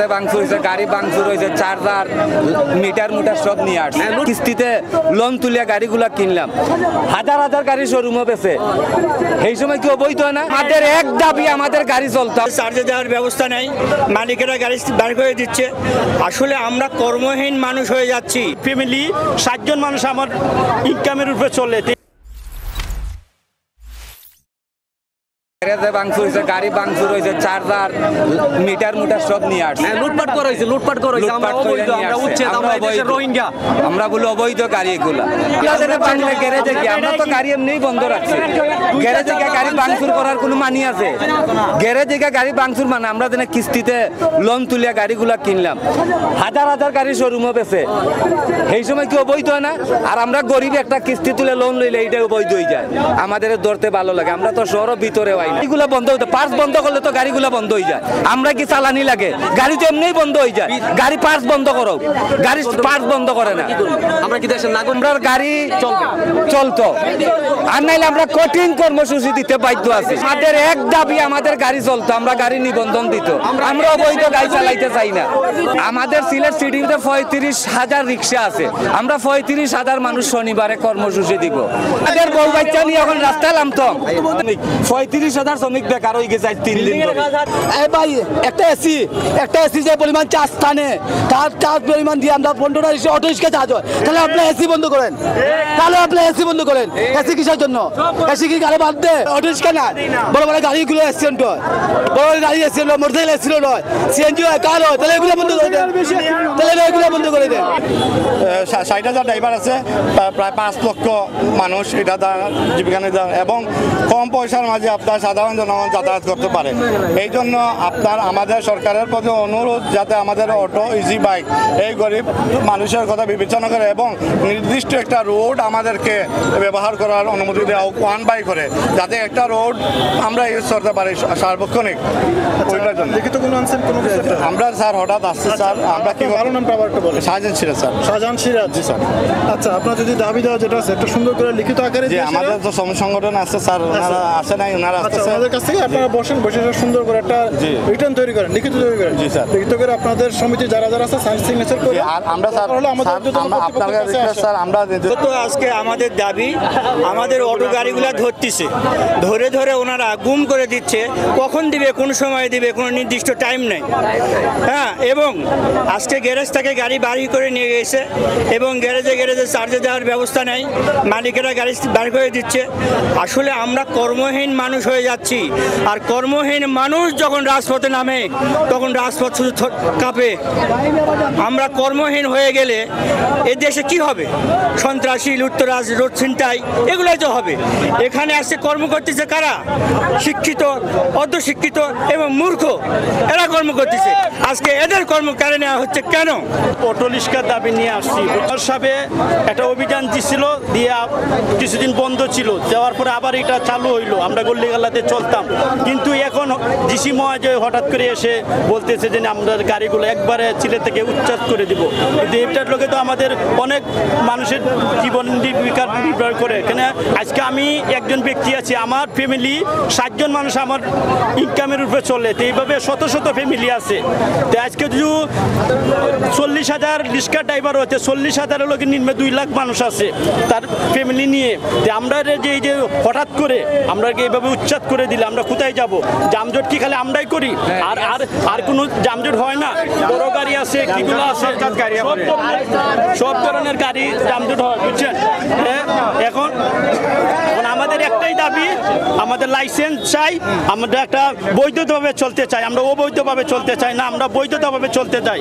গ্যারেজে ভাঙচুর হয়েছে, গাড়ি ভাঙচুর হয়েছে, চার্জার মিটার সব নিয়ে আসছে। কিস্তিতে লোন তুলিয়া গাড়িগুলা কিনলাম, হাজার হাজার গাড়ি শোরুমে বেছে। এই সময় কি অবৈধ না? আমাদের এক দাবি, আমাদের গাড়ি চলতো। চার্জে দেওয়ার ব্যবস্থা নাই, মালিকেরা গাড়ি বার করে দিচ্ছে। আসলে আমরা কর্মহীন মানুষ হয়ে যাচ্ছি। ফ্যামিলি 60 জন মানুষ আমার ইনকামের উপরে চলে। গ্যারেজে ভাঙচুর হয়েছে, গাড়ি ভাঙচুর হয়েছে, চার্জার মিটার সব নিয়ে আসছে। লুটপাট করা হয়েছে। আমরা অবৈধ, আমরা উচ্ছেদ, আমরা এদেশের রোহিঙ্গা। আমরা বলি অবৈধ গাড়ি এগুলা। বাংলা গ্যারেজে কি আমরা তো গাড়ি এমনিই বন্ধ রাখছি। গ্যারেজে গিয়ে গাড়ি ভাঙচুর করার কোনো মানি আছে? গ্যারেজে গিয়ে গাড়ি ভাঙচুর মানে আমরা যেন কিস্তিতে লোন তুলিয়া গাড়িগুলা কিনলাম, হাজার হাজার গাড়ি শোরুমে বেছে। এই সময় কি অবৈধ না? আর আমরা গরিব একটা কিস্তি তুলে লোন লইলে এইটা অবৈধ হয়ে যায়। আমাদের ধরতে ভালো লাগে, আমরা তো শহরের ভিতরে হয় না। গাড়িগুলা বন্ধ হইতে, পার্স বন্ধ করলে তো গাড়িগুলা বন্ধ হয়ে যায়। আমরা কি চালানি লাগে? গাড়ি তো এমনিই বন্ধ হয়ে যায়। গাড়ি পার্স বন্ধ করো, গাড়ি পার্স বন্ধ করে না। আমরা কি দেশের নাগরিক? আমরা গাড়ি চলতো, আর নাইলে আমরা কঠিন কর্মসূচি দিতে বাধ্য আছি। আমাদের এক দাবি, আমাদের গাড়ি চলতো, আমরা গাড়ি নিবন্ধন দিত। আমরা অবৈধ গাড়ি চালাইতে চাই না। আমাদের সিলেট সিটিতে 35,000 রিক্সা আছে। আমরা 35,000 মানুষ শনিবারে কর্মসূচি দিব। আমাদের বউ বাচ্চা নিয়ে এখন রাস্তায় নামতাম। 35,000 শ্রমিক বেকার হয়ে গেছে 3 দিন ধরে। ভাই একটা এসি যে পরিমাণ চার্জ টানে, তার চার্জ পরিমাণ দিয়ে আমরা 15 অটো রিক্সা চার্জ হয়। তাহলে আপনি এসি বন্ধ করেন, এসি কিসের জন্য? এসি কি গাড়ি বাদ দে? অটো রিক্সা না, বড় বড় গাড়িগুলো অ্যাক্সিডেন্ট হয়, বড় বড় গাড়ি অ্যাক্সিডেন্ট হয়, মোটরসাইকেল অ্যাক্সিডেন্ট হয়, সিএনজি হয়, কার হয়। তাহলে এগুলো বন্ধ করে দেন, এগুলো বন্ধ করে দেন। 60,000 ড্রাইভার আছে, প্রায় 5 লক্ষ মানুষ এটা জীবিকা নির্বাহ, এবং কম পয়সার মাঝে আপনার সাধারণ জনগণ যাতায়াত করতে পারে। এই জন্য আপনার আমাদের সরকারের প্রতি অনুরোধ, যাতে আমাদের অটো, ইজি বাইক এই গরিব মানুষের কথা বিবেচনা করে এবং নির্দিষ্ট একটা রোড আমাদেরকে ব্যবহার করার অনুমতি দেওয়া হোক, 1 বাই করে, যাতে একটা রোড আমরা ইউজ করতে পারি সার্বক্ষণিক। ওইটার জন্য লিখিত কোনো আনছেন কোনো কিছু? আমরা স্যার হঠাৎ আসছে স্যার, আমরা কি ভালো নামটা আবার একটু বলেন। শাহজাহান সিরাজ স্যার। শাহজাহান সিরাজ, জি স্যার। আচ্ছা, আপনার যদি দাবি দেওয়া যেটা আছে একটা সুন্দর করে লিখিত আকারে যে আমাদের তো শ্রমিক সংগঠন আছে স্যার, ওনারা আসে নাই, ওনারা আসতেছে। আমাদের কাছ থেকে আপনারা বসে সুন্দর করে একটা রিটার্ন তৈরি করেন, লিখিত তৈরি করেন। জি স্যার। লিখিত করে আপনাদের সমিতি যারা আছে সিগনেচার করে। আর আমরা স্যার আপনাদের রিকোয়েস্ট স্যার, আমরা তো আজকে আমাদের দাবি, আমাদের অটো গাড়িগুলা ধরতেছে, ধরে ওনারা গুম করে দিচ্ছে। কখন দিবে, কোন সময় দিবে, কোনো নির্দিষ্ট টাইম নেই। হ্যাঁ, এবং আজকে গ্যারেজ থেকে গাড়ি বাড়ি করে নিয়ে গেছে, এবং গ্যারেজে চার্জে দেওয়ার ব্যবস্থা নেই, মালিকেরা গাড়ি বার করে দিচ্ছে। আসলে আমরা কর্মহীন মানুষ হয়ে যাচ্ছি। আর কর্মহীন মানুষ যখন রাজপথে নামে, তখন রাজপথ শুধু কাঁপে। আমরা কর্মহীন হয়ে গেলে এ দেশে কি হবে? সন্ত্রাসী, লুটতরাজ, রোড ছিনতাই, এগুলোই তো হবে। এখানে আসছে কর্ম করতেছে কারা? শিক্ষিত, অর্ধশিক্ষিত এবং মূর্খ, এরা কর্ম করতেছে। আজকে এদের কর্ম কেড়ে নেওয়া হচ্ছে কেন? অটো রিক্সার দাবি নিয়ে আসছি। সাহেবে একটা অভিযান দিছিল, দিয়ে কিছুদিন বন্ধ ছিল, যাওয়ার পরে আবার এটা চালু হইলো। আমরা গল্লিগালাতে চলতাম, কিন্তু এখন ডিসি মহাজয় হঠাৎ করে এসে বলতেছে যে আমাদের গাড়িগুলো একবারে চিলে থেকে উচ্ছেদ করে দিব। কিন্তু এটার লোকে তো আমাদের অনেক মানুষের জীবন জীবিকা নির্ভর করে। এখানে আজকে আমি একজন ব্যক্তি আছি, আমার ফ্যামিলি 60 জন মানুষ আমার ইনকামের উপরে চলে। তো এইভাবে শত শত ফ্যামিলি আছে। তো আজকে যদি 40,000 রিক্সা ড্রাইভার হচ্ছে, 40,000 লোকের নিম্নে 2 লাখ মানুষ আছে তার ফ্যামিলি নিয়ে। যে আমরা যে এই যে হঠাৎ করে আমরা এইভাবে উচ্ছেদ করে দিলে আমরা কোথায় যাব? যানজট কি খালি আমরাই করি? আর কোনো যানজট হয় না? বড় গাড়ি আছে, কিগুলো আছে, সব ধরনের গাড়ি যানজট হয়, বুঝছেন? এখন আমাদের একটাই দাবি, আমাদের লাইসেন্স চাই, আমরা একটা বৈধভাবে চলতে চাই। আমরা অবৈধভাবে চলতে চাই না, আমরা বৈধভাবে চলতে চাই।